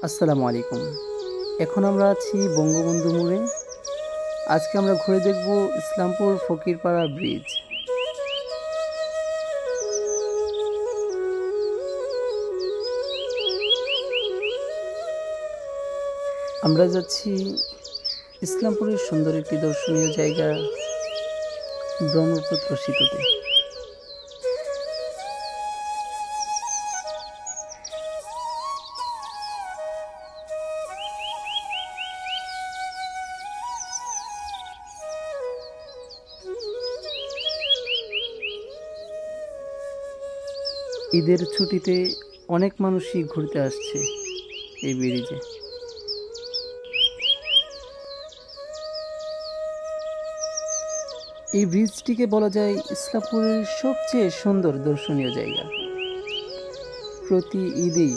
আসসালামু আলাইকুম। এখন আমরা আছি বঙ্গবন্ধু মোড়ে। আজকে আমরা ঘুরে দেখব ইসলামপুর ফকিরপাড়া ব্রিজ। আমরা যাচ্ছি ইসলামপুরের সুন্দর একটি দর্শনীয় জায়গা ব্রহ্মপুত্র সেতুতে। ঈদের ছুটিতে অনেক মানুষই ঘুরতে আসছে এই ব্রিজে। এই ব্রিজটিকে বলা যায় ইসলামপুরের সবচেয়ে সুন্দর দর্শনীয় জায়গা। প্রতি ঈদেই